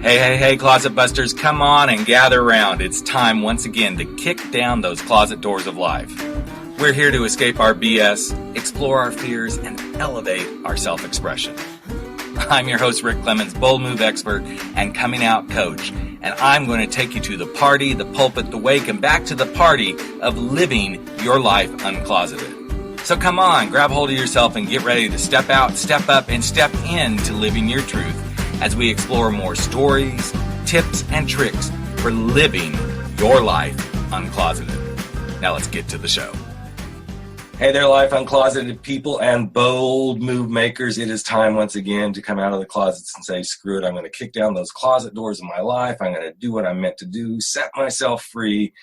Hey, Closet Busters, come on and gather around. It's time once again to kick down those closet doors of life. We're here to escape our BS, explore our fears, and elevate our self-expression. I'm your host, Rick Clemens, bold move expert and coming out coach, and I'm going to take you to the party, the pulpit, the wake, and back to the party of living your life uncloseted. So come on, grab hold of yourself and get ready to step out, step up, and step into living your truth as we explore more stories, tips, and tricks for living your life uncloseted. Now let's get to the show. Hey there, life uncloseted people and bold move makers. It is time once again to come out of the closets and say, screw it, I'm going to kick down those closet doors of my life. I'm going to do what I'm meant to do, set myself free,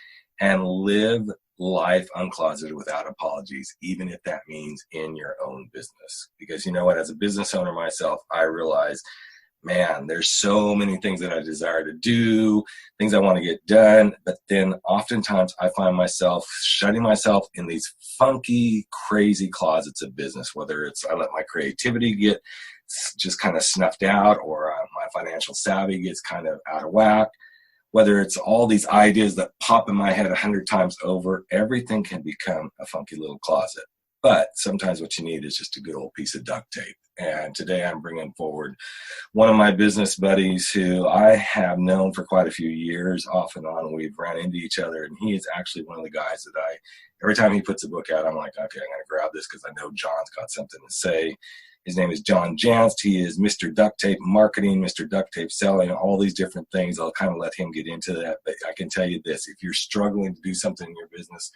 and live life uncloseted without apologies, even if that means in your own business. Because you know what, as a business owner myself, I realize, man, there's so many things that I desire to do, things I want to get done, but then oftentimes I find myself shutting myself in these funky, crazy closets of business, whether it's I let my creativity get just kind of snuffed out, or my financial savvy gets kind of out of whack, whether it's all these ideas that pop in my head 100 times over. Everything can become a funky little closet. But sometimes what you need is just a good old piece of duct tape. And today I'm bringing forward one of my business buddies who I have known for quite a few years, off and on. We've run into each other, and he is actually one of the guys that every time he puts a book out, I'm like, okay, I'm going to grab this because I know John's got something to say. His name is Jantsch. He is Mr. Duct Tape Marketing, Mr. Duct Tape Selling, all these different things. I'll kind of let him get into that. But I can tell you this, if you're struggling to do something in your business,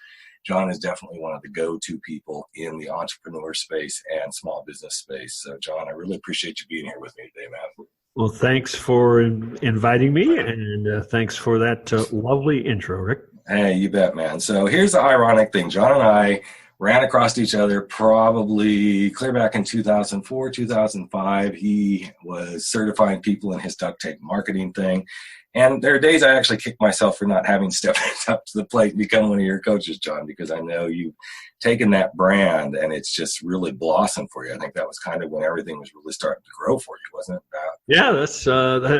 John is definitely one of the go-to people in the entrepreneur space and small business space. So, John, I really appreciate you being here with me today, man. Well, thanks for inviting me, and thanks for that lovely intro, Rick. Hey, you bet, man. So here's the ironic thing. John and I ran across each other probably clear back in 2004, 2005. He was certifying people in his duct tape marketing thing. And there are days I actually kick myself for not having stepped up to the plate and become one of your coaches, John, because I know you've taken that brand and it's just really blossomed for you. I think that was kind of when everything was really starting to grow for you, wasn't it? Yeah,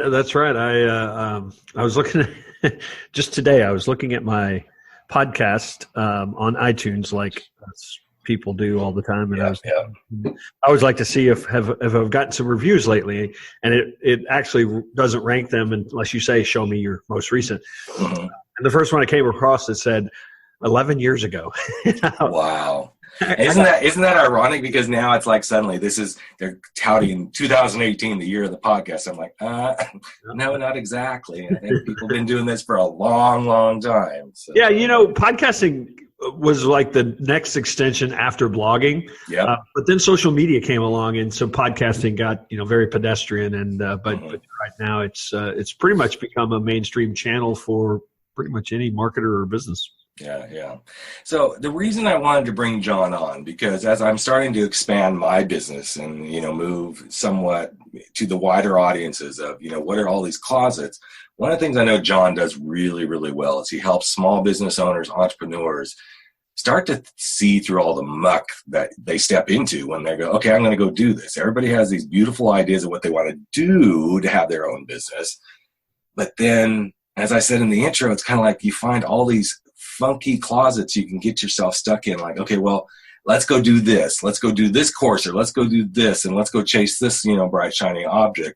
that's right. I was looking at, just today, I was looking at my podcast on iTunes, like people do all the time, and I always like to see if I've gotten some reviews lately, and it actually doesn't rank them unless you say show me your most recent. Mm-hmm. And the first one I came across, it said 11 years ago. Wow. Isn't that ironic? Because now it's like suddenly they're touting 2018, the year of the podcast. I'm like, no, not exactly. I think people have been doing this for a long, long time. So. Yeah, podcasting was like the next extension after blogging. Yeah. But then social media came along, and so podcasting got very pedestrian. And but right now it's pretty much become a mainstream channel for pretty much any marketer or business. Yeah. So the reason I wanted to bring John on, because as I'm starting to expand my business and, move somewhat to the wider audiences of, what are all these closets? One of the things I know John does really, really well is he helps small business owners, entrepreneurs start to see through all the muck that they step into when they go, okay, I'm going to go do this. Everybody has these beautiful ideas of what they want to do to have their own business. But then, as I said in the intro, it's kind of like you find all these funky closets you can get yourself stuck in, like, okay, well, let's go do this. Let's go do this course, or let's go do this, and let's go chase this, bright, shiny object.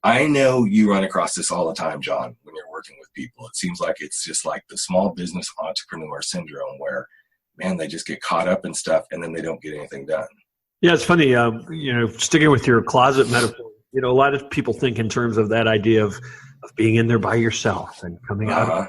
I know you run across this all the time, John, when you're working with people. It seems like it's just like the small business entrepreneur syndrome where, man, they just get caught up in stuff and then they don't get anything done. Yeah, it's funny, sticking with your closet metaphor, a lot of people think in terms of that idea of being in there by yourself and coming out.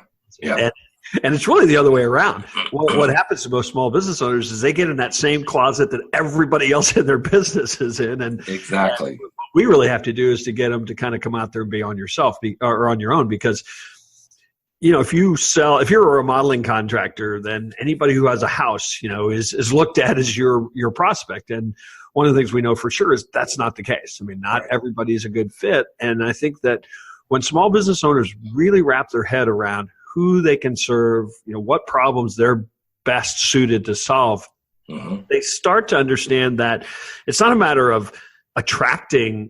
And it's really the other way around. What happens to most small business owners is they get in that same closet that everybody else in their business is in. And exactly. And what we really have to do is to get them to kind of come out there and be on yourself or on your own, because if you're a remodeling contractor, then anybody who has a house, is looked at as your prospect. And one of the things we know for sure is that's not the case. I mean, not everybody is a good fit. And I think that when small business owners really wrap their head around who they can serve, what problems they're best suited to solve, they start to understand that it's not a matter of attracting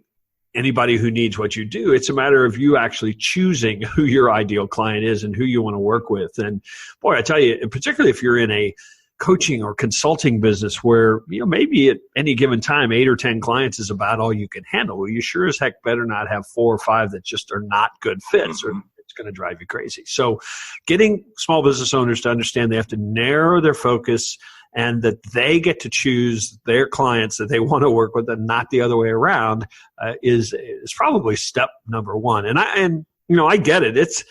anybody who needs what you do. It's a matter of you actually choosing who your ideal client is and who you want to work with. And boy, I tell you, and particularly if you're in a coaching or consulting business where, maybe at any given time, 8 or 10 clients is about all you can handle. Well, you sure as heck better not have 4 or 5 that just are not good fits, or it's going to drive you crazy. So getting small business owners to understand they have to narrow their focus and that they get to choose their clients that they want to work with and not the other way around is probably step number one. And I get it. It's,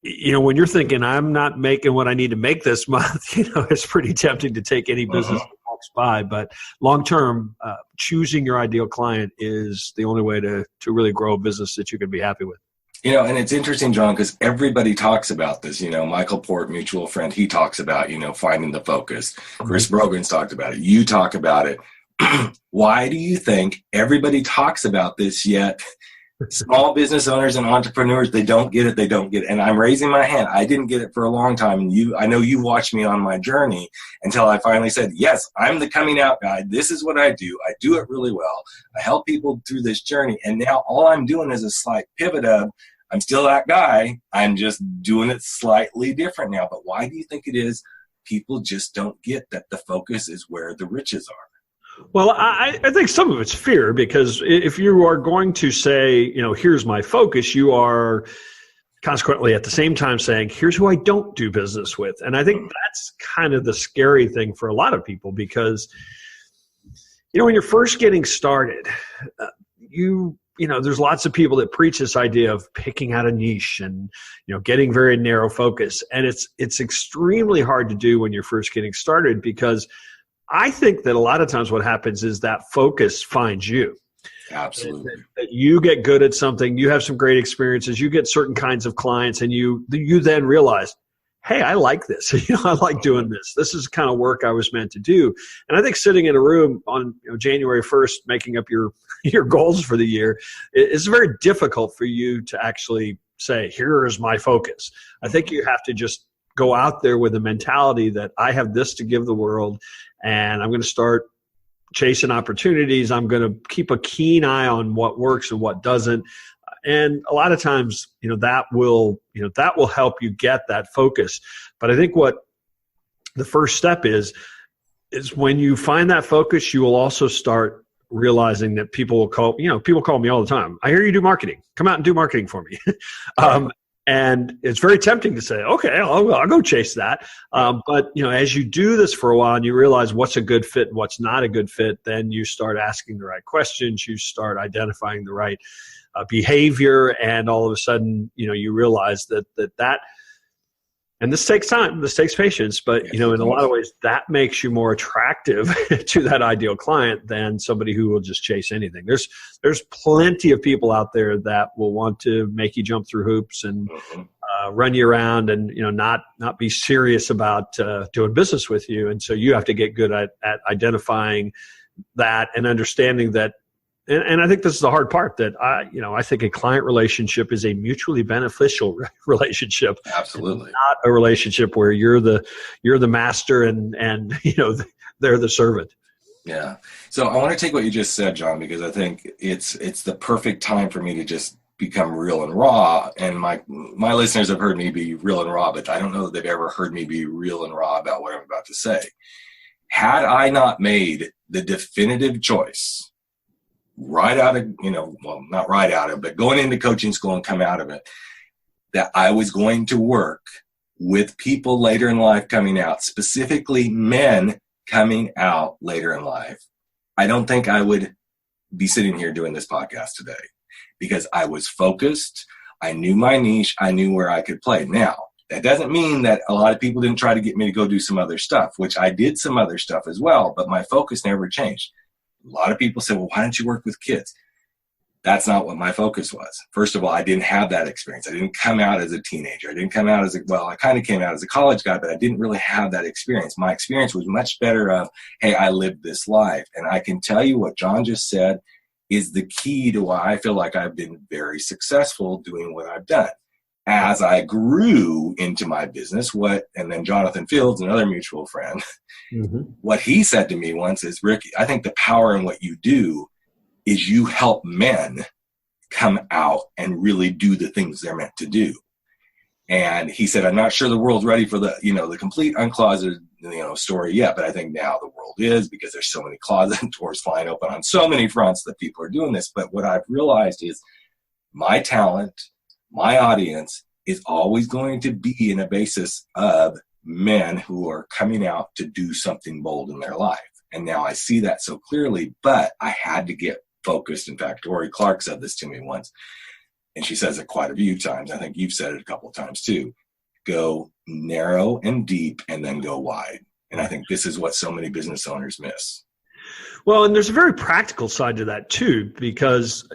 when you're thinking I'm not making what I need to make this month, it's pretty tempting to take any business that walks by. But long term, choosing your ideal client is the only way to really grow a business that you can be happy with. And it's interesting, John, because everybody talks about this. Michael Port, mutual friend, he talks about, finding the focus. Chris Brogan's talked about it. You talk about it. Why do you think everybody talks about this yet? Small business owners and entrepreneurs, they don't get it. They don't get it. And I'm raising my hand. I didn't get it for a long time. And I know you watched me on my journey until I finally said, yes, I'm the coming out guy. This is what I do. I do it really well. I help people through this journey. And now all I'm doing is a slight pivot of, I'm still that guy. I'm just doing it slightly different now. But why do you think it is people just don't get that the focus is where the riches are? Well, I think some of it's fear, because if you are going to say, here's my focus, you are consequently at the same time saying, here's who I don't do business with. And I think that's kind of the scary thing for a lot of people, because, when you're first getting started, there's lots of people that preach this idea of picking out a niche and, getting very narrow focus. And it's extremely hard to do when you're first getting started, because I think that a lot of times what happens is that focus finds you. Absolutely. That you get good at something, you have some great experiences, you get certain kinds of clients, and you then realize, hey, I like this. I like doing this. This is the kind of work I was meant to do. And I think sitting in a room on January 1st, making up your goals for the year, it's very difficult for you to actually say, here is my focus. I think you have to just go out there with a mentality that I have this to give the world, and I'm going to start chasing opportunities. I'm going to keep a keen eye on what works and what doesn't. And a lot of times, that will help you get that focus. But I think what the first step is when you find that focus, you will also start realizing that people call me all the time. I hear you do marketing. Come out and do marketing for me. And it's very tempting to say, okay, I'll go chase that. But, as you do this for a while and you realize what's a good fit and what's not a good fit, then you start asking the right questions. You start identifying the right behavior. And all of a sudden, you realize that, and this takes time, this takes patience, but, in a lot of ways, that makes you more attractive to that ideal client than somebody who will just chase anything. There's plenty of people out there that will want to make you jump through hoops and run you around and, not be serious about doing business with you. And so you have to get good at identifying that and understanding that. And I think this is the hard part, that I think a client relationship is a mutually beneficial relationship. Absolutely. It's not a relationship where you're the master and they're the servant. Yeah. So I want to take what you just said, John, because I think it's the perfect time for me to just become real and raw. And my listeners have heard me be real and raw, but I don't know that they've ever heard me be real and raw about what I'm about to say. Had I not made the definitive choice right out of, not right out of, but going into coaching school and come out of it, that I was going to work with people later in life coming out, specifically men coming out later in life, I don't think I would be sitting here doing this podcast today, because I was focused. I knew my niche. I knew where I could play. Now, that doesn't mean that a lot of people didn't try to get me to go do some other stuff, which I did some other stuff as well, but my focus never changed. A lot of people say, well, why don't you work with kids? That's not what my focus was. First of all, I didn't have that experience. I didn't come out as a teenager. I didn't come out I kind of came out as a college guy, but I didn't really have that experience. My experience was much better of, hey, I lived this life. And I can tell you what John just said is the key to why I feel like I've been very successful doing what I've done. As I grew into my business, and then Jonathan Fields, another mutual friend, what he said to me once is, Rick, I think the power in what you do is you help men come out and really do the things they're meant to do. And he said, I'm not sure the world's ready for the, the complete uncloseted, story yet, but I think now the world is, because there's so many closet doors flying open on so many fronts that people are doing this. But what I've realized is my talent, my audience is always going to be in a basis of men who are coming out to do something bold in their life. And now I see that so clearly, but I had to get focused. In fact, Dory Clark said this to me once, and she says it quite a few times. I think you've said it a couple of times too. Go narrow and deep and then go wide. And I think this is what so many business owners miss. Well, and there's a very practical side to that too, because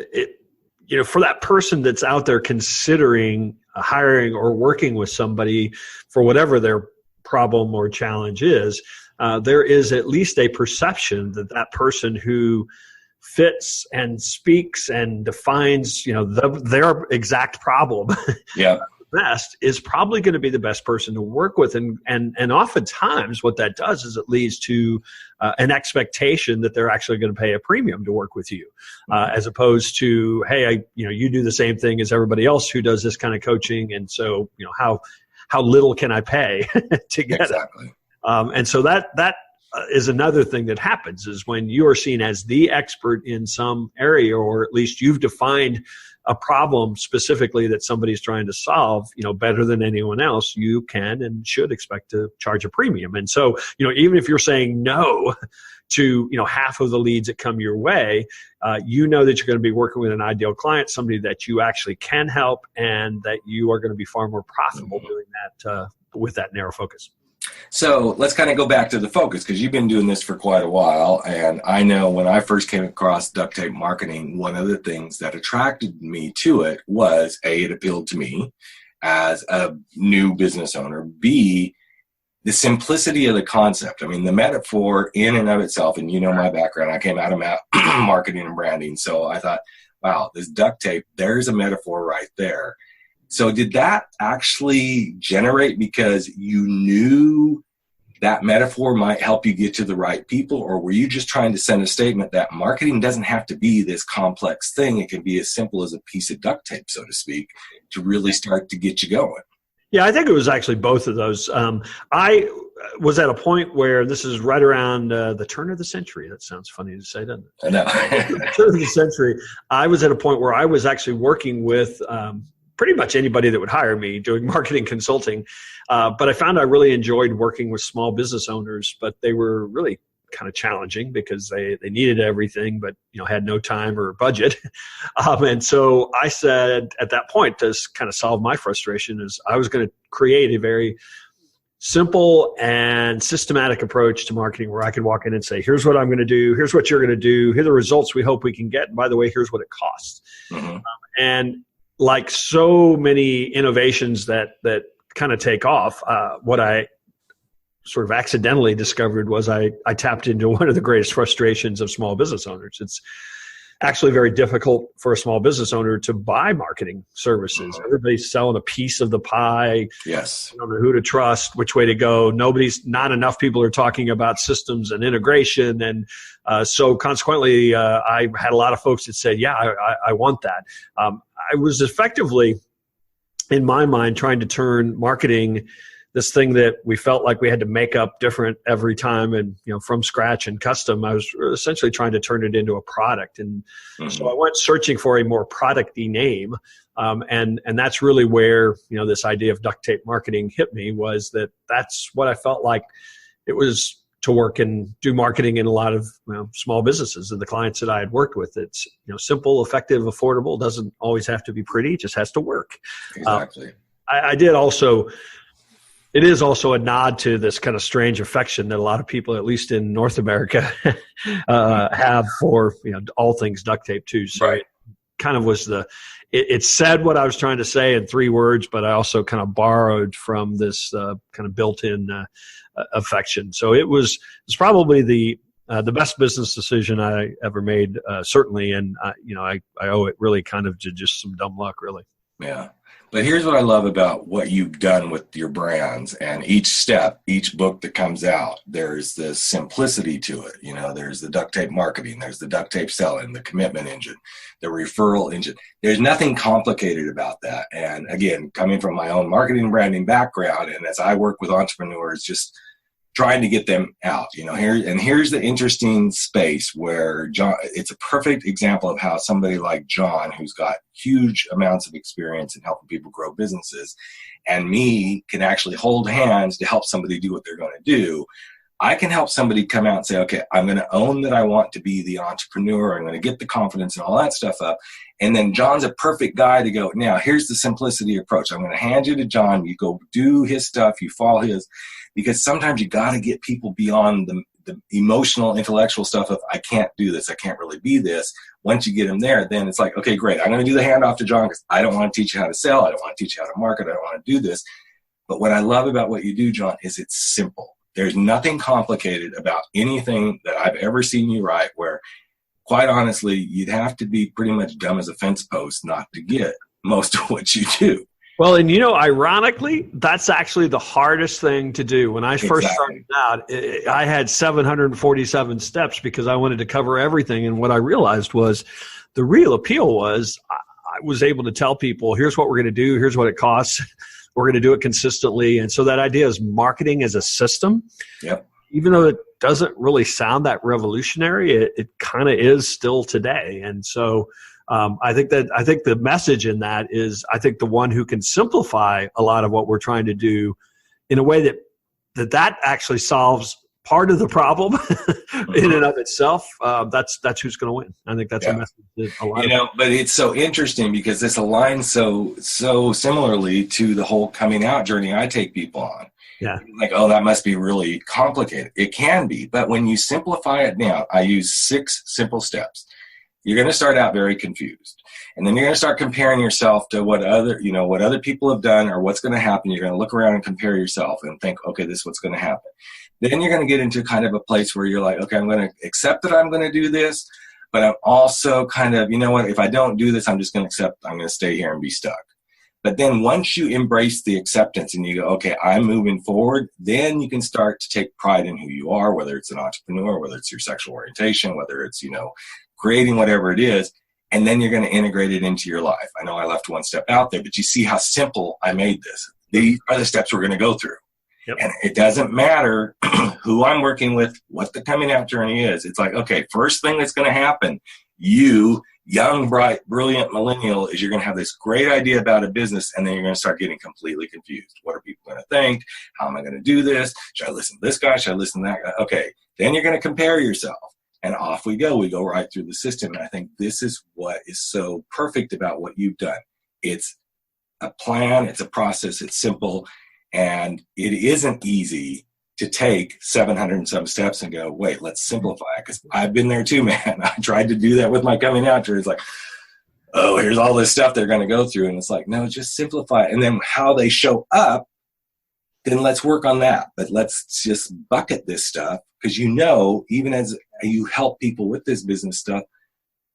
for that person that's out there considering hiring or working with somebody for whatever their problem or challenge is, there is at least a perception that that person who fits and speaks and defines, their exact problem best is probably going to be the best person to work with. And oftentimes what that does is it leads to an expectation that they're actually going to pay a premium to work with you, as opposed to, hey, you do the same thing as everybody else who does this kind of coaching. And so, how little can I pay to get exactly. it? And so that is another thing that happens, is when you are seen as the expert in some area, or at least you've defined a problem specifically that somebody's trying to solve, better than anyone else, you can and should expect to charge a premium. And so, even if you're saying no to, half of the leads that come your way, that you're going to be working with an ideal client, somebody that you actually can help, and that you are going to be far more profitable doing that with that narrow focus. So let's kind of go back to the focus, because you've been doing this for quite a while. And I know when I first came across duct tape marketing, one of the things that attracted me to it was, A, it appealed to me as a new business owner. B, the simplicity of the concept. I mean, the metaphor in and of itself, and my background, I came out of marketing and branding. So I thought, wow, this duct tape, there's a metaphor right there. So did that actually generate because you knew that metaphor might help you get to the right people? Or were you just trying to send a statement that marketing doesn't have to be this complex thing? It can be as simple as a piece of duct tape, so to speak, to really start to get you going? Yeah, I think it was actually both of those. I was at a point where, this is right around the turn of the century. That sounds funny to say, doesn't it? I know. The turn of the century. I was at a point where I was actually working with pretty much anybody that would hire me doing marketing consulting. But I found I really enjoyed working with small business owners, but they were really kind of challenging because they needed everything, but had no time or budget. And so I said at that point, to kind of solve my frustration, is I was going to create a very simple and systematic approach to marketing where I could walk in and say, here's what I'm going to do. Here's what you're going to do. Here are the results we hope we can get. And by the way, here's what it costs. Mm-hmm. And like so many innovations that kind of take off, what I sort of accidentally discovered was I tapped into one of the greatest frustrations of small business owners. It's actually very difficult for a small business owner to buy marketing services. Everybody's selling a piece of the pie. Yes. I don't know who to trust, which way to go. Not enough people are talking about systems and integration. And so consequently, I had a lot of folks that said, yeah, I want that. I was effectively, in my mind, trying to turn marketing, this thing that we felt like we had to make up different every time and, from scratch and custom. I was essentially trying to turn it into a product. And so I went searching for a more product-y name. And that's really where, this idea of duct tape marketing hit me, was that's what I felt like it was to work and do marketing in a lot of small businesses and the clients that I had worked with. It's, simple, effective, affordable. Doesn't always have to be pretty. It just has to work. Exactly. I did also... It is also a nod to this kind of strange affection that a lot of people, at least in North America, have for all things duct tape too. So It kind of was it said what I was trying to say in 3 words, but I also kind of borrowed from this kind of built-in affection. So it was probably the best business decision I ever made, certainly, and I owe it really kind of to just some dumb luck, really. Yeah. But here's what I love about what you've done with your brands, and each step, each book that comes out, there's this simplicity to it. You know, there's the duct tape marketing, there's the duct tape selling, the commitment engine, the referral engine. There's nothing complicated about that. And again, coming from my own marketing and branding background, and as I work with entrepreneurs, just trying to get them out, you know, here's the interesting space where John, it's a perfect example of how somebody like John, who's got huge amounts of experience in helping people grow businesses, and me can actually hold hands to help somebody do what they're going to do. I can help somebody come out and say, okay, I'm going to own that I want to be the entrepreneur. I'm going to get the confidence and all that stuff up. And then John's a perfect guy to go, now here's the simplicity approach. I'm going to hand you to John. You go do his stuff. You follow his. Because sometimes you got to get people beyond the emotional, intellectual stuff of, I can't do this, I can't really be this. Once you get them there, then it's like, okay, great. I'm going to do the handoff to John because I don't want to teach you how to sell. I don't want to teach you how to market. I don't want to do this. But what I love about what you do, John, is it's simple. There's nothing complicated about anything that I've ever seen you write where, quite honestly, you'd have to be pretty much dumb as a fence post not to get most of what you do. Well, and ironically, that's actually the hardest thing to do. When I first started out, I had 747 steps because I wanted to cover everything. And what I realized was the real appeal was I was able to tell people, here's what we're going to do. Here's what it costs. We're going to do it consistently. And so that idea is marketing as a system. Yep. Even though it doesn't really sound that revolutionary, it kind of is still today. And so I think the message in that is, I think the one who can simplify a lot of what we're trying to do in a way that actually solves part of the problem in and of itself, that's who's going to win. I think that's a message that a lot but it's so interesting because this aligns so similarly to the whole coming out journey I take people on. Yeah. Like, oh, that must be really complicated. It can be, but when you simplify it down, I use 6 simple steps. You're going to start out very confused. And then you're going to start comparing yourself to what other people have done or what's going to happen. You're going to look around and compare yourself and think, okay, this is what's going to happen. Then you're going to get into kind of a place where you're like, okay, I'm going to accept that I'm going to do this, but I'm also kind of, you know what, if I don't do this, I'm just going to accept I'm going to stay here and be stuck. But then once you embrace the acceptance and you go, okay, I'm moving forward, then you can start to take pride in who you are, whether it's an entrepreneur, whether it's your sexual orientation, whether it's, creating whatever it is, and then you're going to integrate it into your life. I know I left one step out there, but you see how simple I made this. These are the steps we're going to go through. Yep. And it doesn't matter who I'm working with, what the coming out journey is. It's like, okay, first thing that's going to happen, you, young, bright, brilliant millennial, is you're going to have this great idea about a business, and then you're going to start getting completely confused. What are people going to think? How am I going to do this? Should I listen to this guy? Should I listen to that guy? Okay, then you're going to compare yourself. And off we go. We go right through the system. And I think this is what is so perfect about what you've done. It's a plan. It's a process. It's simple. And it isn't easy to take 700 and some steps and go, wait, let's simplify it. Because I've been there too, man. I tried to do that with my coming out journey. It's like, oh, here's all this stuff they're going to go through. And it's like, no, just simplify it. And then how they show up, then let's work on that. But let's just bucket this stuff. Because even as you help people with this business stuff,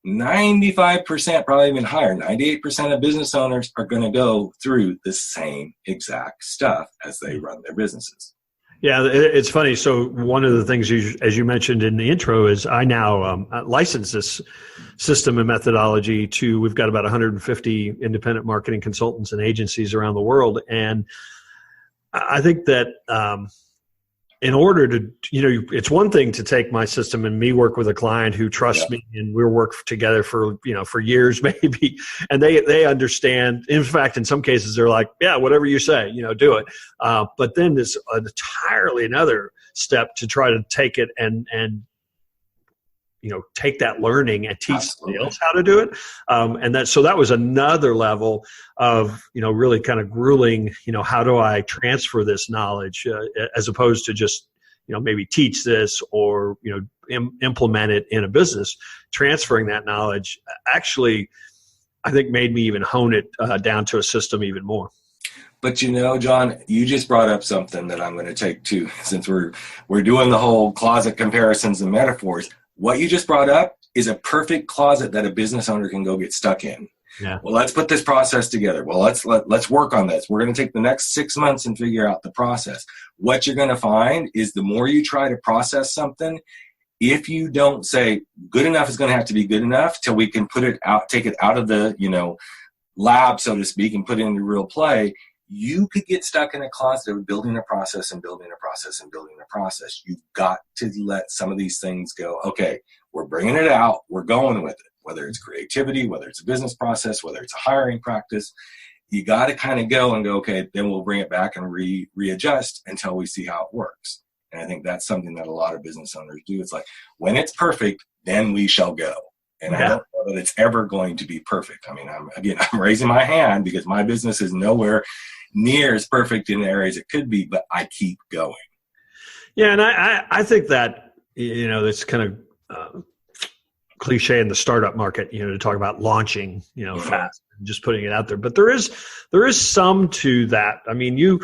95%, probably even higher, 98% of business owners are going to go through the same exact stuff as they run their businesses. Yeah, it's funny. So one of the things, as you mentioned in the intro, is I now license this system and methodology to, we've got about 150 independent marketing consultants and agencies around the world. And I think that in order to, it's one thing to take my system and me work with a client who trusts me and we'll work together for years maybe. And they understand. In fact, in some cases they're like, yeah, whatever you say, do it. But then there's entirely another step to try to take it and take that learning and teach somebody else how to do it. So that was another level of, really kind of grueling, how do I transfer this knowledge as opposed to just, maybe teach this or, implement it in a business. Transferring that knowledge actually, I think, made me even hone it down to a system even more. But John, you just brought up something that I'm going to take too, since we're doing the whole closet comparisons and metaphors. What you just brought up is a perfect closet that a business owner can go get stuck in. Yeah. Well, let's put this process together. Well, let's work on this. We're going to take the next 6 months and figure out the process. What you're going to find is the more you try to process something, if you don't say good enough is going to have to be good enough till we can put it out, take it out of the, lab, so to speak, and put it into real play, you could get stuck in a closet of building a process and building a process and building a process. You've got to let some of these things go. Okay, we're bringing it out. We're going with it. Whether it's creativity, whether it's a business process, whether it's a hiring practice, you got to kind of go and go, okay, then we'll bring it back and readjust until we see how it works. And I think that's something that a lot of business owners do. It's like, when it's perfect, then we shall go. And I don't know that it's ever going to be perfect. I mean, I'm raising my hand because my business is nowhere near as perfect in the areas it could be, but I keep going. Yeah, and I think that, it's kind of cliche in the startup market, to talk about launching, fast and just putting it out there. But there is some to that. I mean,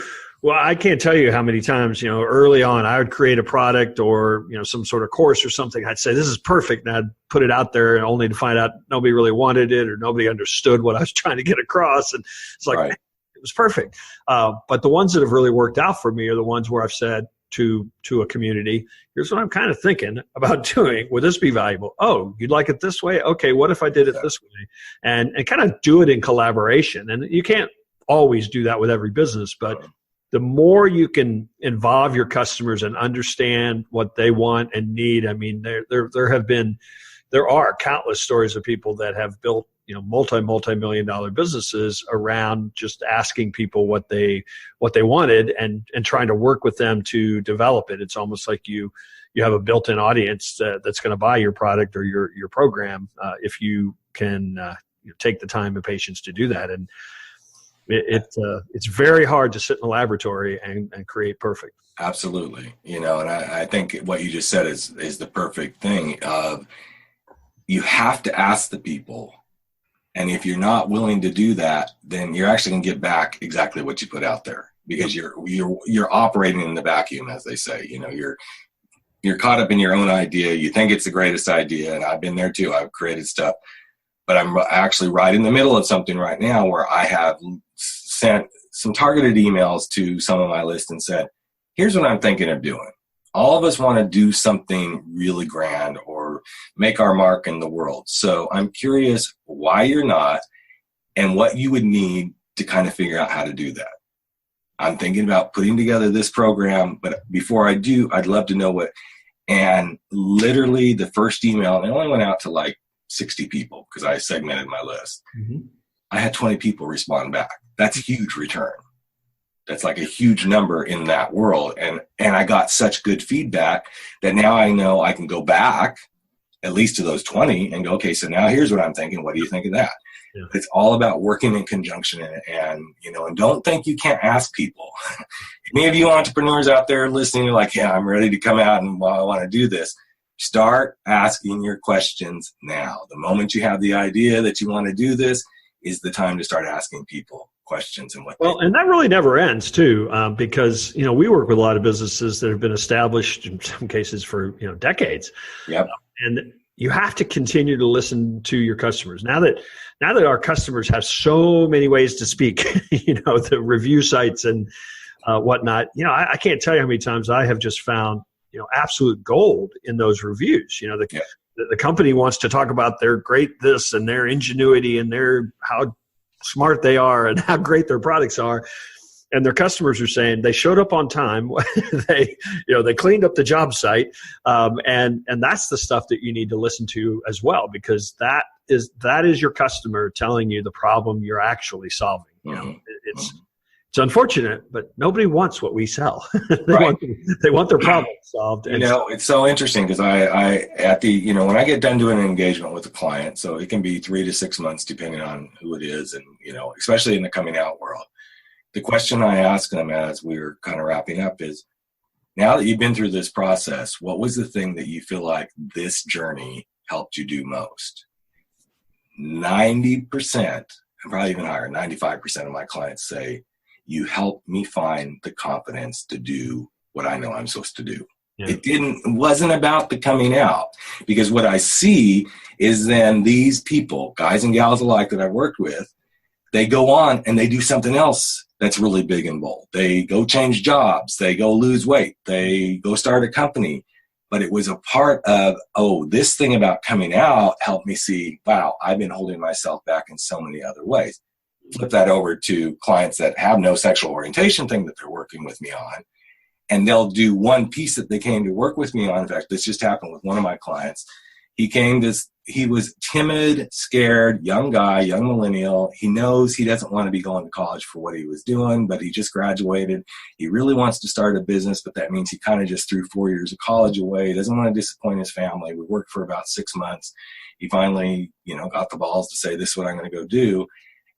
I can't tell you how many times, early on I would create a product or, some sort of course or something. I'd say, this is perfect. And I'd put it out there only to find out nobody really wanted it or nobody understood what I was trying to get across. And it's like, Right. It was perfect. But the ones that have really worked out for me are the ones where I've said to a community, here's what I'm kind of thinking about doing. Would this be valuable? Oh, you'd like it this way? Okay, what if I did it this way? And kind of do it in collaboration. And you can't always do that with every business, but the more you can involve your customers and understand what they want and need. I mean, there are countless stories of people that have built, multi-million-dollar businesses around just asking people what they wanted and trying to work with them to develop it. It's almost like you have a built-in audience that's going to buy your product or your program if you can take the time and patience to do that. And it's very hard to sit in a laboratory and create perfect. Absolutely. And I think what you just said is the perfect thing of, you have to ask the people. And if you're not willing to do that, then you're actually going to get back exactly what you put out there, because you're operating in the vacuum, as they say. You're caught up in your own idea. You think it's the greatest idea. And I've been there too. I've created stuff, but I'm actually right in the middle of something right now where I have sent some targeted emails to some of my list and said, here's what I'm thinking of doing. All of us want to do something really grand or make our mark in the world. So I'm curious why you're not and what you would need to kind of figure out how to do that. I'm thinking about putting together this program, but before I do, I'd love to know what. And literally the first email, and it only went out to like 60 people because I segmented my list. Mm-hmm. I had 20 people respond back. That's a huge return. That's like a huge number in that world. And I got such good feedback that now I know I can go back at least to those 20 and go, okay, so now here's what I'm thinking. What do you think of that? Yeah. It's all about working in conjunction and don't think you can't ask people. Any of you entrepreneurs out there listening, you're like, yeah, I'm ready to come out and I want to do this. Start asking your questions now. The moment you have the idea that you want to do this is the time to start asking people questions and and that really never ends too, because we work with a lot of businesses that have been established in some cases for decades. Yep. And you have to continue to listen to your customers. Now that our customers have so many ways to speak, the review sites and whatnot. I can't tell you how many times I have just found absolute gold in those reviews. The company wants to talk about their great this and their ingenuity and their how smart they are and how great their products are, and their customers are saying they showed up on time. they cleaned up the job site, and that's the stuff that you need to listen to as well, because that is your customer telling you the problem you're actually solving. It's unfortunate, but nobody wants what we sell. They want their problem solved. It's so interesting because when I get done doing an engagement with a client, so it can be 3 to 6 months depending on who it is, and especially in the coming out world. The question I ask them as we're kind of wrapping up is, now that you've been through this process, what was the thing that you feel like this journey helped you do most? 90%, and probably even higher, 95% of my clients say, you helped me find the confidence to do what I know I'm supposed to do. Yeah. It wasn't about the coming out, because what I see is then these people, guys and gals alike that I've worked with, they go on and they do something else that's really big and bold. They go change jobs. They go lose weight. They go start a company. But it was a part of, this thing about coming out helped me see, wow, I've been holding myself back in so many other ways. Flip that over to clients that have no sexual orientation thing that they're working with me on. And they'll do one piece that they came to work with me on. In fact, this just happened with one of my clients. He was timid, scared, young guy, young millennial. He knows he doesn't want to be going to college for what he was doing, but he just graduated. He really wants to start a business, but that means he kind of just threw 4 years of college away. He doesn't want to disappoint his family. We worked for about 6 months. He finally, got the balls to say, this is what I'm going to go do.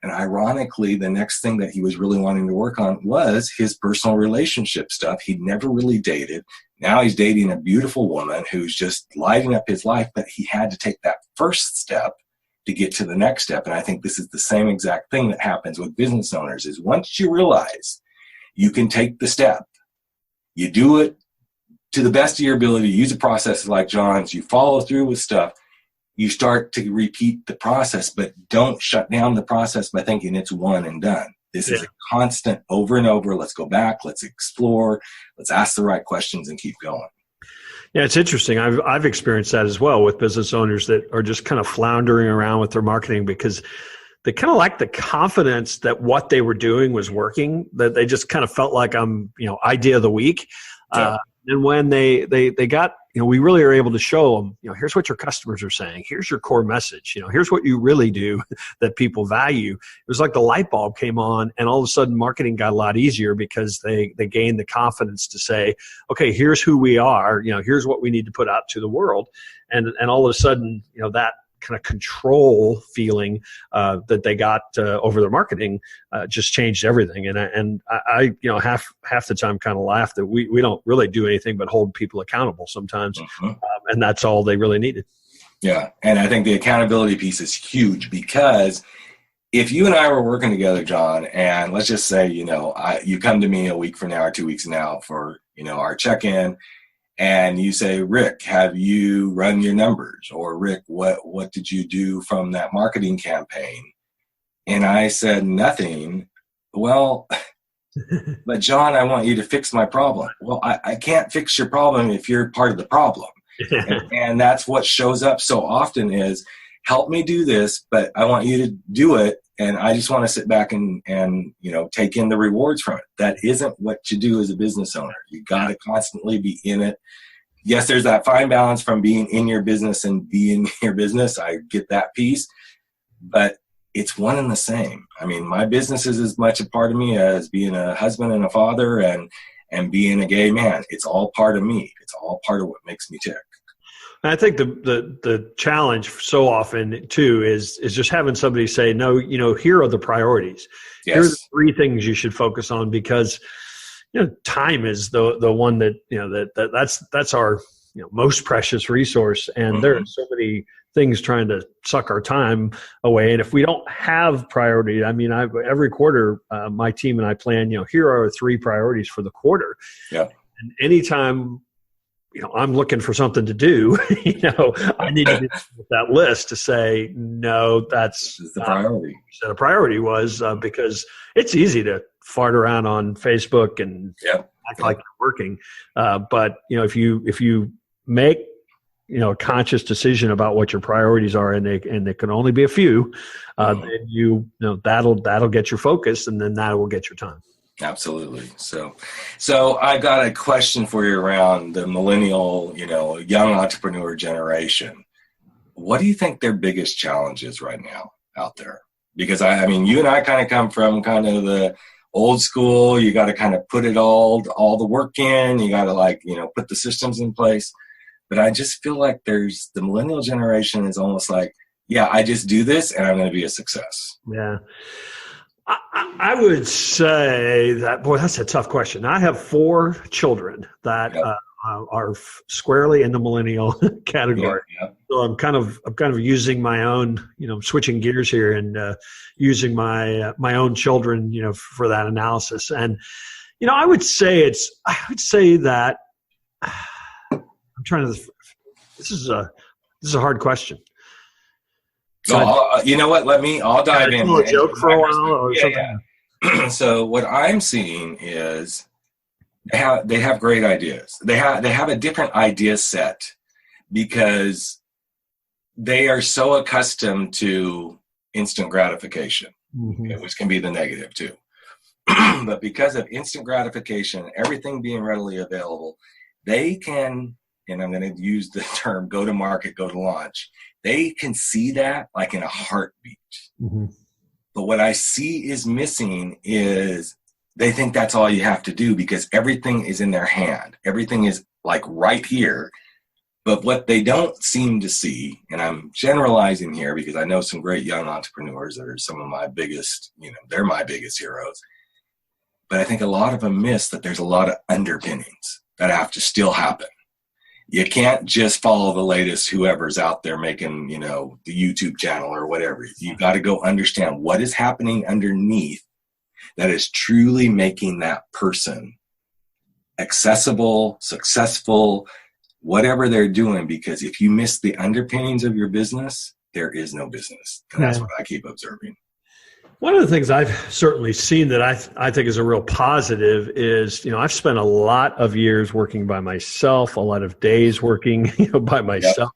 And ironically, the next thing that he was really wanting to work on was his personal relationship stuff. He'd never really dated. Now he's dating a beautiful woman who's just lighting up his life, but he had to take that first step to get to the next step. And I think this is the same exact thing that happens with business owners is once you realize you can take the step, you do it to the best of your ability, use a process like John's, you follow through with stuff, you start to repeat the process, but don't shut down the process by thinking it's one and done. This is a constant over and over. Let's go back. Let's explore. Let's ask the right questions and keep going. Yeah, it's interesting. I've experienced that as well with business owners that are just kind of floundering around with their marketing because they kind of lack the confidence that what they were doing was working, that they just kind of felt like I'm, idea of the week. Yeah. And when they got, we really are able to show them, here's what your customers are saying. Here's your core message. Here's what you really do that people value. It was like the light bulb came on and all of a sudden marketing got a lot easier because they gained the confidence to say, okay, here's who we are. Here's what we need to put out to the world. And all of a sudden, that kind of control feeling that they got over their marketing just changed everything. And I half the time kind of laugh that we don't really do anything but hold people accountable sometimes. And that's all they really needed. Yeah. And I think the accountability piece is huge because if you and I were working together, John, and let's just say, you come to me a week from now or 2 weeks from now for, our check-in, and you say, Rick, have you run your numbers? Or Rick, what did you do from that marketing campaign? And I said, nothing. Well, but John, I want you to fix my problem. Well, I can't fix your problem if you're part of the problem. And that's what shows up so often is, help me do this, but I want you to do it. And I just want to sit back and take in the rewards from it. That isn't what you do as a business owner. You got to constantly be in it. Yes, there's that fine balance from being in your business and being your business. I get that piece, but it's one and the same. I mean, my business is as much a part of me as being a husband and a father and being a gay man. It's all part of me. It's all part of what makes me tick. I think the challenge so often too is just having somebody say, no, here are the priorities. Yes. Here are the 3 things you should focus on because, time is the one that, that's our, most precious resource. And there are so many things trying to suck our time away. And if we don't have priority, every quarter, my team and I plan, here are 3 priorities for the quarter. Yeah. And anytime I'm looking for something to do, I need to do that list to say, no, that's the priority. The priority was because it's easy to fart around on Facebook and act like you're working. But, if you make, a conscious decision about what your priorities are and they can only be a few, then that'll get your focus and then that will get your time. Absolutely. So I got a question for you around the millennial, young entrepreneur generation. What do you think their biggest challenge is right now out there? Because you and I kind of come from kind of the old school. You got to kind of put it all the work in. You got to put the systems in place. But I just feel like the millennial generation is almost like, I just do this and I'm going to be a success. Yeah. I would say that, boy, that's a tough question. I have 4 children that are squarely in the millennial category. Yep. So I'm kind of using my own, switching gears here and using my own children, for that analysis. And, I would say that I'm trying to. This is a hard question. So you know what? I'll dive in. A joke for a while or something. Yeah. So what I'm seeing is they have great ideas. They have a different idea set because they are so accustomed to instant gratification, which can be the negative too. But because of instant gratification, everything being readily available, they can, and I'm going to use the term go to market, go to launch. They can see that like in a heartbeat. But what I see is missing is they think that's all you have to do because everything is in their hand. Everything is like right here. But what they don't seem to see, and I'm generalizing here because I know some great young entrepreneurs that are some of my biggest, they're my biggest heroes. But I think a lot of them miss that there's a lot of underpinnings that have to still happen. You can't just follow the latest whoever's out there making, the YouTube channel or whatever. You've got to go understand what is happening underneath that is truly making that person accessible, successful, whatever they're doing. Because if you miss the underpinnings of your business, there is no business. And that's what I keep observing. One of the things I've certainly seen that I think is a real positive is, I've spent a lot of years working by myself, a lot of days working, by myself.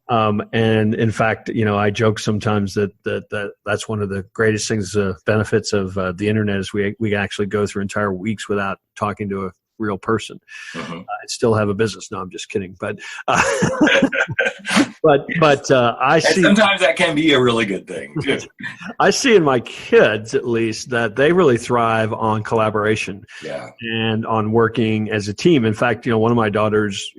Yep. And in fact, I joke sometimes that's one of the greatest things, benefits of the internet is we actually go through entire weeks without talking to a real person. I still have a business. No, I'm just kidding. But I see sometimes that can be a really good thing too. I see in my kids, at least, that they really thrive on collaboration and on working as a team. In fact, one of my daughters,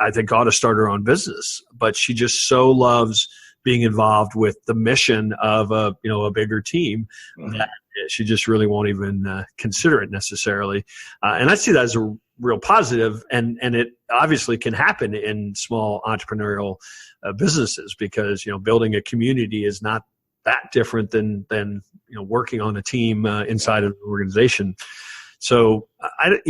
I think ought to start her own business, but she just so loves being involved with the mission of a bigger team that she just really won't even consider it necessarily. And I see that as a real positive, and it obviously can happen in small entrepreneurial businesses because, building a community is not that different than working on a team inside of an organization. So, I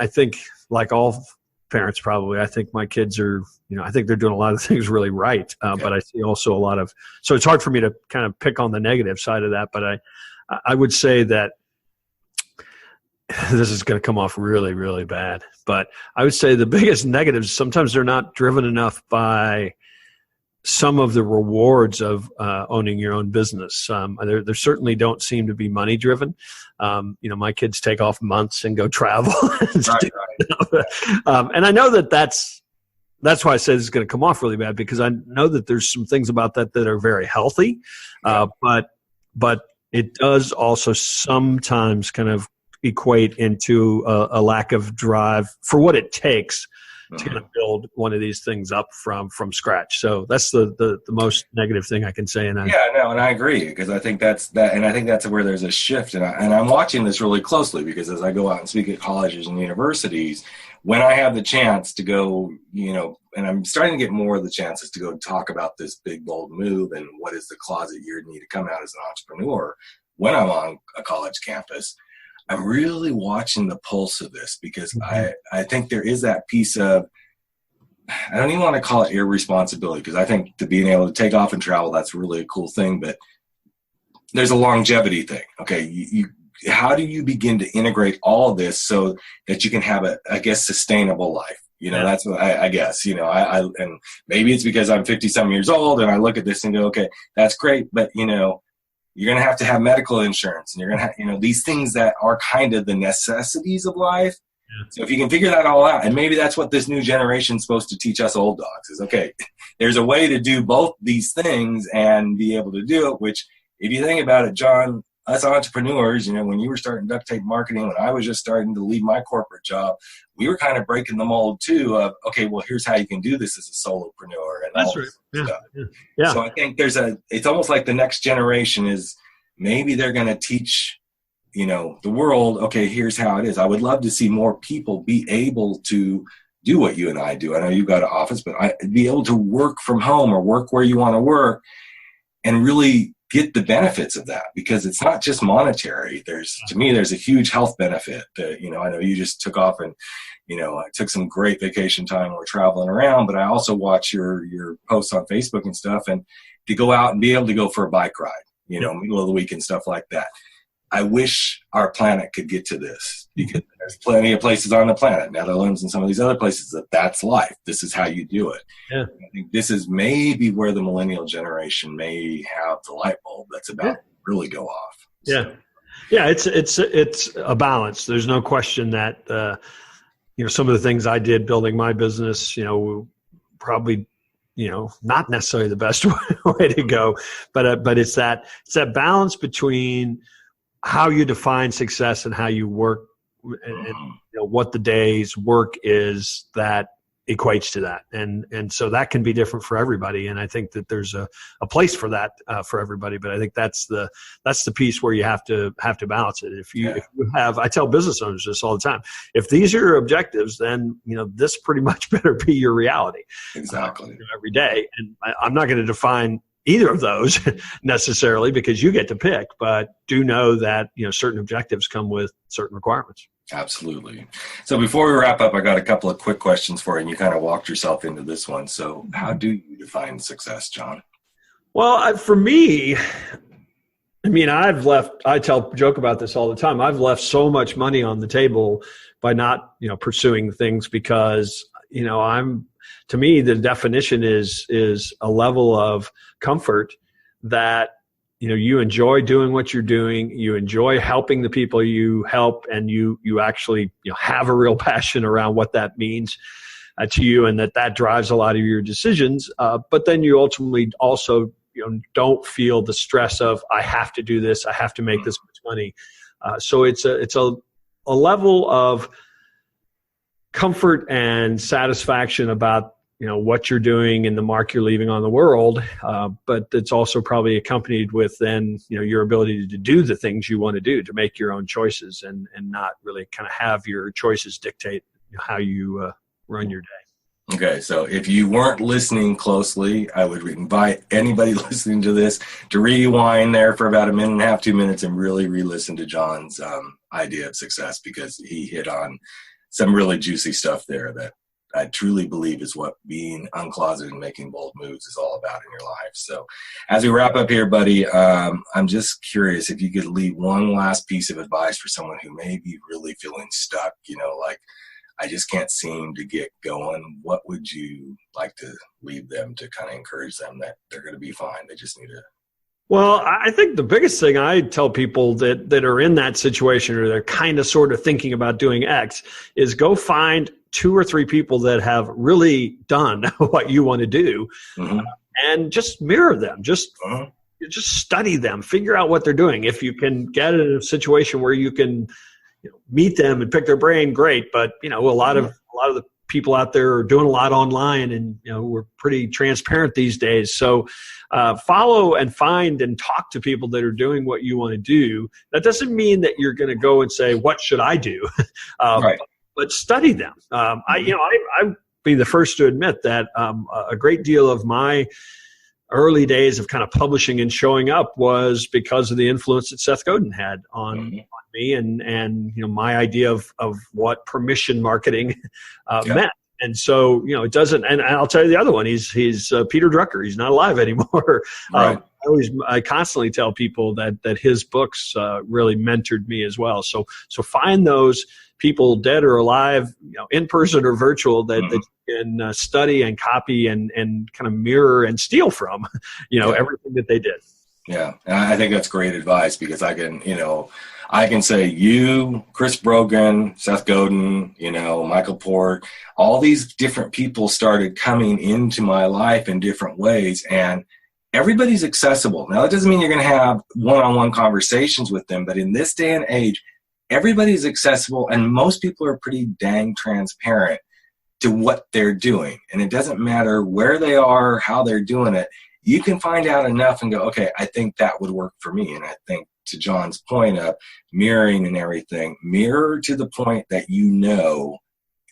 think like all parents probably, I think my kids are, I think they're doing a lot of things really right. But I see also a lot of, so it's hard for me to kind of pick on the negative side of that. But I would say that this is going to come off really, really bad. But I would say the biggest negatives, sometimes they're not driven enough by some of the rewards of owning your own business. There certainly don't seem to be money driven. My kids take off months and go travel. And I know that's why I say this is going to come off really bad, because I know that there's some things about that are very healthy. But it does also sometimes kind of equate into a lack of drive for what it takes to kind of build one of these things up from scratch. So that's the most negative thing I can say. And I agree, because I think that's where there's a shift. And I'm watching this really closely, because as I go out and speak at colleges and universities, when I have the chance to go, and I'm starting to get more of the chances to go talk about this big, bold move and what is the closet you need to come out as an entrepreneur when I'm on a college campus, I'm really watching the pulse of this, because I think there is that piece of, I don't even want to call it irresponsibility, because I think to being able to take off and travel, that's really a cool thing, but there's a longevity thing. Okay, how do you begin to integrate all of this so that you can have a sustainable life? That's what I guess, and maybe it's because I'm 50-some years old and I look at this and go, okay, that's great, but you're going to have medical insurance, and you're going to have, these things that are kind of the necessities of life. Yeah. So if you can figure that all out, and maybe that's what this new generation is supposed to teach us old dogs is, okay, there's a way to do both these things and be able to do it, which if you think about it, John, us entrepreneurs, when you were starting duct tape marketing, when I was just starting to leave my corporate job, we were kind of breaking the mold too of, okay, well, here's how you can do this as a solopreneur. And that's all right. This stuff. Yeah. So I think it's almost like the next generation is maybe they're going to teach, the world, okay, here's how it is. I would love to see more people be able to do what you and I do. I know you've got an office, but be able to work from home or work where you want to work and really get the benefits of that, because it's not just monetary. To me, there's a huge health benefit that, I know you just took off and, I took some great vacation time. We're traveling around, but I also watch your posts on Facebook and stuff, and to go out and be able to go for a bike ride, middle of the week and stuff like that. I wish our planet could get to this, because there's plenty of places on the planet, Netherlands and some of these other places, that's life. This is how you do it. Yeah. I think this is maybe where the millennial generation may have the light bulb that's about to really go off. So. Yeah. It's a balance. There's no question that, some of the things I did building my business, probably, not necessarily the best way to go, but it's that balance between how you define success and how you work, and what the day's work is that equates to that, and so that can be different for everybody. And I think that there's a place for that for everybody. But I think that's the piece where you have to balance it. If you have, I tell business owners this all the time: if these are your objectives, then this pretty much better be your reality. Exactly. Every day, and I'm not going to define either of those necessarily, because you get to pick, but do know that, certain objectives come with certain requirements. Absolutely. So before we wrap up, I got a couple of quick questions for you, and you kind of walked yourself into this one. So how do you define success, John? Well, for me, I joke about this all the time. I've left so much money on the table by not, pursuing things, because, to me, the definition is a level of comfort that, you enjoy doing what you're doing, you enjoy helping the people you help, and you actually, have a real passion around what that means to you, and that drives a lot of your decisions. But then you ultimately also, don't feel the stress of, I have to do this, I have to make this much money. So it's a level of comfort and satisfaction about, what you're doing and the mark you're leaving on the world. But it's also probably accompanied with then, your ability to do the things you want to do, to make your own choices, and not really kind of have your choices dictate how you run your day. Okay, so if you weren't listening closely, I would invite anybody listening to this to rewind there for about a minute and a half, 2 minutes, and really re-listen to John's idea of success, because he hit on some really juicy stuff there that I truly believe is what being uncloseted and making bold moves is all about in your life. So as we wrap up here, buddy, I'm just curious if you could leave one last piece of advice for someone who may be really feeling stuck, like, I just can't seem to get going. What would you like to leave them to kind of encourage them that they're going to be fine? They just need to. Well, I think the biggest thing I tell people that are in that situation, or they're kind of sort of thinking about doing X, is go find 2 or 3 people that have really done what you want to do, and just mirror them. Just study them, figure out what they're doing. If you can get in a situation where you can meet them and pick their brain, great. But a lot of the people out there are doing a lot online, and we're pretty transparent these days. So follow and find and talk to people that are doing what you want to do. That doesn't mean that you're going to go and say, what should I do? Right. But study them. I'd be the first to admit that a great deal of my early days of kind of publishing and showing up was because of the influence that Seth Godin had on me, and my idea of what permission marketing meant. And so, it doesn't, and I'll tell you the other one, he's Peter Drucker. He's not alive anymore. Right. I constantly tell people that his books really mentored me as well. So find those people, dead or alive, in person or virtual, that you can study and copy and kind of mirror and steal from, everything that they did. Yeah. And I think that's great advice, because I can say you, Chris Brogan, Seth Godin, Michael Port, all these different people started coming into my life in different ways, and everybody's accessible. Now, that doesn't mean you're going to have one-on-one conversations with them, but in this day and age, everybody's accessible, and most people are pretty dang transparent to what they're doing. And it doesn't matter where they are, how they're doing it. You can find out enough and go, okay, I think that would work for me. And I think, to John's point of mirroring and everything, mirror to the point that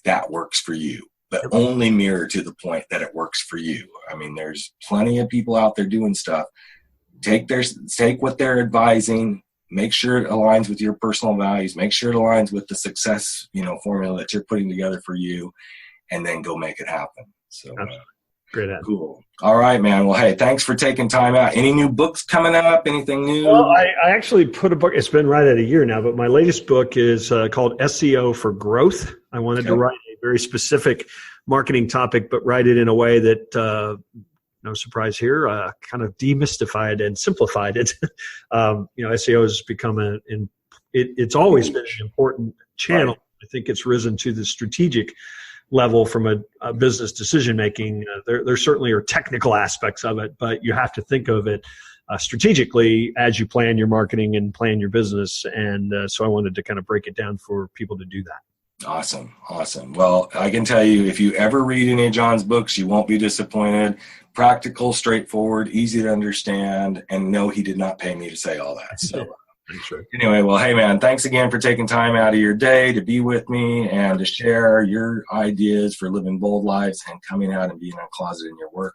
that works for you, but only mirror to the point that it works for you. I mean, there's plenty of people out there doing stuff. take what they're advising, make sure it aligns with your personal values, make sure it aligns with the success, formula that you're putting together for you, and then go make it happen. So great. Cool. All right, man. Well, hey, thanks for taking time out. Any new books coming up? Anything new? Well, I actually put a book. It's been right at a year now, but my latest book is called SEO for Growth. I wanted to write a very specific marketing topic, but write it in a way that, no surprise here, kind of demystified and simplified it. SEO has become it's always been an important channel. Right. I think it's risen to the strategic level from a business decision making. There certainly are technical aspects of it, but you have to think of it strategically as you plan your marketing and plan your business. And so I wanted to kind of break it down for people to do that. Awesome. Well, I can tell you, if you ever read any of John's books, you won't be disappointed. Practical, straightforward, easy to understand, and no, he did not pay me to say all that. So anyway, well, hey man, thanks again for taking time out of your day to be with me and to share your ideas for living bold lives and coming out and being uncloseted in your work.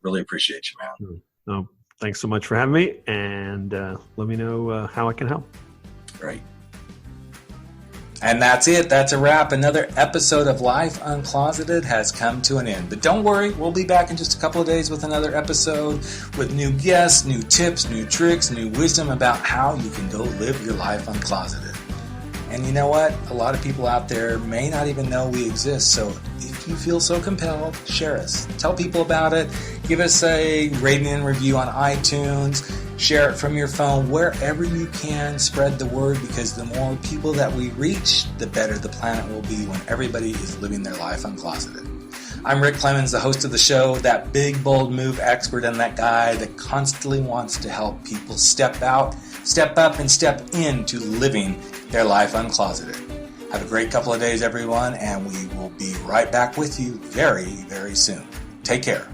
Really appreciate you, man. Oh, thanks so much for having me, and let me know how I can help. Great. And that's it. That's a wrap. Another episode of Life Uncloseted has come to an end. But don't worry, we'll be back in just a couple of days with another episode with new guests, new tips, new tricks, new wisdom about how you can go live your life uncloseted. And you know what? A lot of people out there may not even know we exist. So if you feel so compelled, share us. Tell people about it. Give us a rating and review on iTunes. Share it from your phone, wherever you can. Spread the word, because the more people that we reach, the better the planet will be when everybody is living their life uncloseted. I'm Rick Clemens, the host of the show, that big, bold move expert, and that guy that constantly wants to help people step out, step up, and step into living their life uncloseted. Have a great couple of days, everyone, and we will be right back with you very, very soon. Take care.